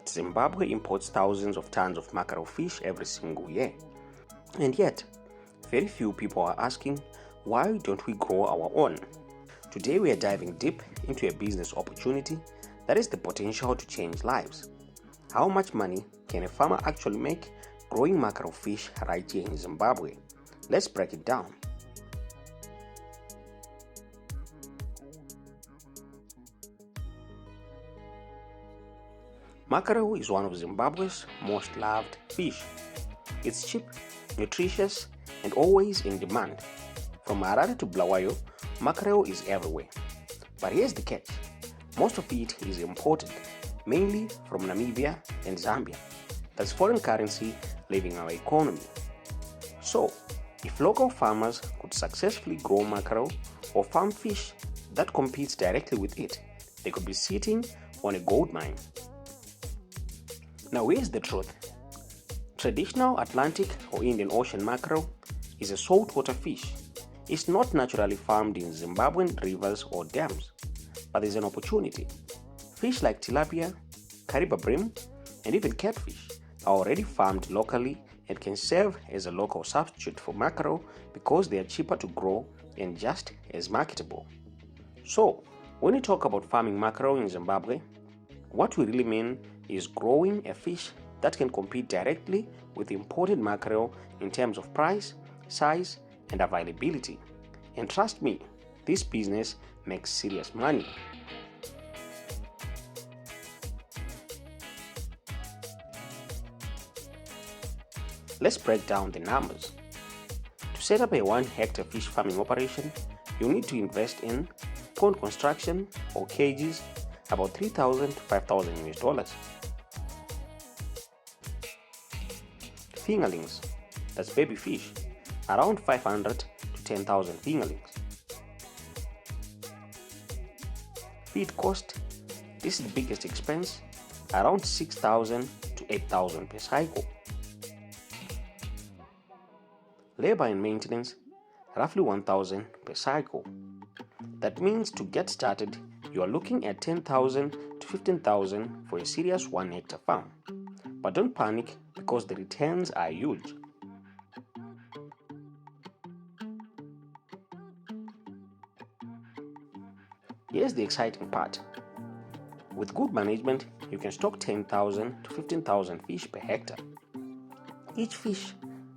that Zimbabwe imports thousands of tons of mackerel fish every single year. And yet, very few people are asking, why don't we grow our own? Today we are diving deep into a business opportunity that has the potential to change lives. How much money can a farmer actually make growing mackerel fish right here in Zimbabwe? Let's break it down. Mackerel is one of Zimbabwe's most loved fish. It's cheap, nutritious, and always in demand. From Harare to Bulawayo, mackerel is everywhere. But here's the catch. Most of it is imported, mainly from Namibia and Zambia. That's foreign currency leaving our economy. So, if local farmers could successfully grow mackerel or farm fish that competes directly with it, they could be sitting on a gold mine. Now here's the truth. Traditional Atlantic or Indian Ocean mackerel is a saltwater fish. It's not naturally farmed in Zimbabwean rivers or dams, but there's an opportunity. Fish like tilapia, kariba bream, and even catfish are already farmed locally and can serve as a local substitute for mackerel because they are cheaper to grow and just as marketable. So, when we talk about farming mackerel in Zimbabwe, what we really mean is growing a fish that can compete directly with imported mackerel in terms of price, size, and availability. And trust me, this business makes serious money. Let's break down the numbers. To set up a 1-hectare fish farming operation, you need to invest in pond construction or cages, about $3,000 to $5,000 US. Fingerlings, that's baby fish, around 500 to 10,000 fingerlings. Feed cost, this is the biggest expense, around 6,000 to 8,000 per cycle. Labor and maintenance, roughly 1,000 per cycle. That means to get started, you are looking at 10,000 to 15,000 for a serious 1-hectare farm. But don't panic because the returns are huge. Here's the exciting part. With good management, you can stock 10,000 to 15,000 fish per hectare. Each fish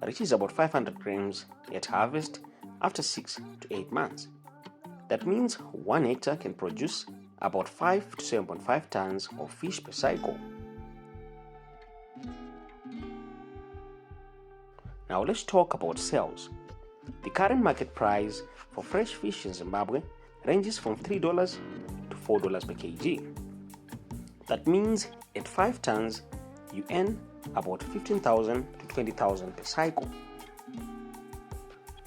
reaches about 500 grams at harvest after 6 to 8 months. That means 1 hectare can produce about 5 to 7.5 tons of fish per cycle. Now let's talk about sales. The current market price for fresh fish in Zimbabwe ranges from $3 to $4 per kg. That means at 5 tons, you earn about 15,000 to 20,000 per cycle.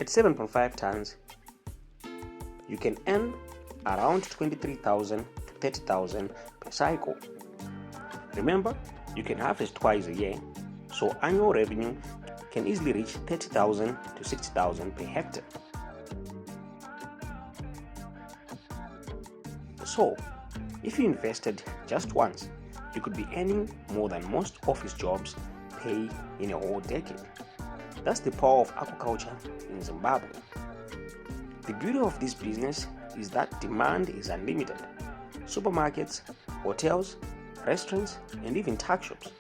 At 7.5 tons, you can earn around 23,000 to 30,000 per cycle. Remember, you can harvest twice a year, so annual revenue can easily reach 30,000 to 60,000 per hectare. So, if you invested just once, you could be earning more than most office jobs pay in a whole decade. That's the power of aquaculture in Zimbabwe. The beauty of this business is that demand is unlimited. Supermarkets, hotels, restaurants, and even tuck shops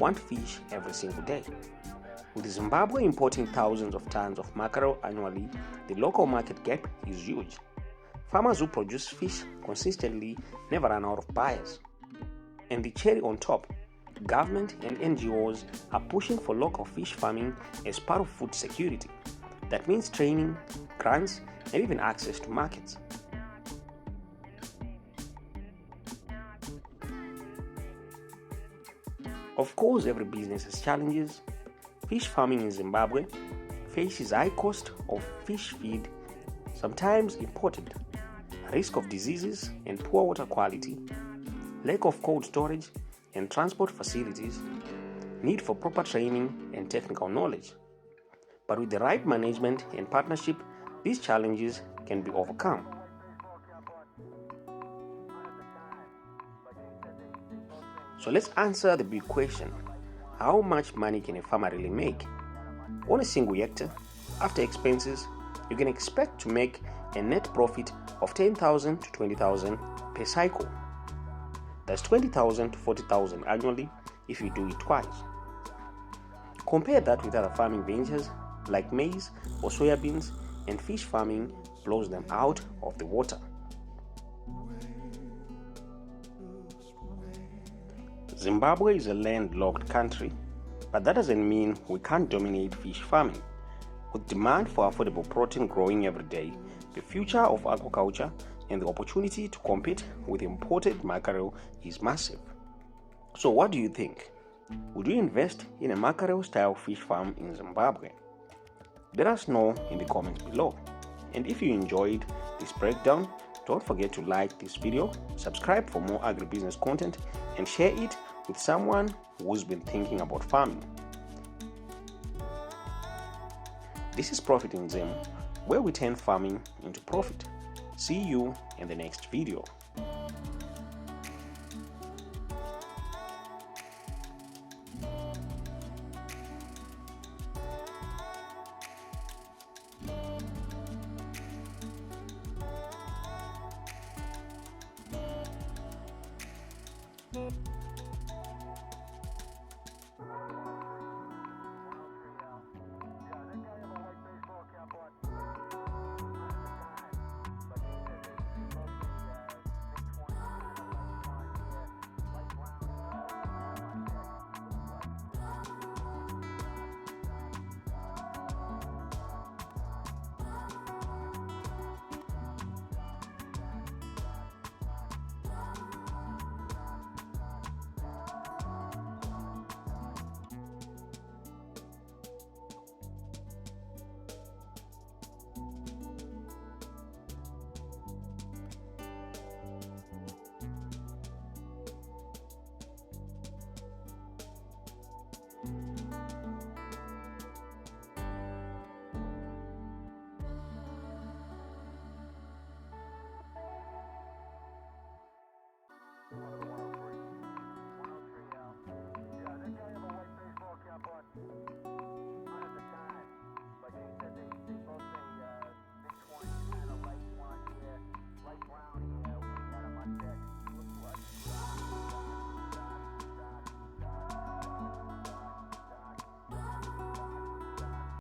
want fish every single day. With Zimbabwe importing thousands of tons of mackerel annually, the local market gap is huge. Farmers who produce fish consistently never run out of buyers. And the cherry on top, government and NGOs are pushing for local fish farming as part of food security. That means training, grants, and even access to markets. Of course, every business has challenges. Fish farming in Zimbabwe faces high cost of fish feed, sometimes imported, risk of diseases and poor water quality, lack of cold storage and transport facilities, need for proper training and technical knowledge. But with the right management and partnership, these challenges can be overcome. So let's answer the big question. How much money can a farmer really make? On a single hectare, after expenses, you can expect to make a net profit of 10,000 to 20,000 per cycle. That's 20,000 to 40,000 annually if you do it twice. Compare that with other farming ventures like maize or soybeans, and fish farming blows them out of the water. Zimbabwe is a landlocked country, but that doesn't mean we can't dominate fish farming. With demand for affordable protein growing every day, the future of aquaculture and the opportunity to compete with imported mackerel is massive. So what do you think? Would you invest in a mackerel-style fish farm in Zimbabwe? Let us know in the comments below. And if you enjoyed this breakdown, don't forget to like this video, subscribe for more agribusiness content, and share it with someone who's been thinking about farming. This is Profit in Zim, where we turn farming into profit. See you in the next video.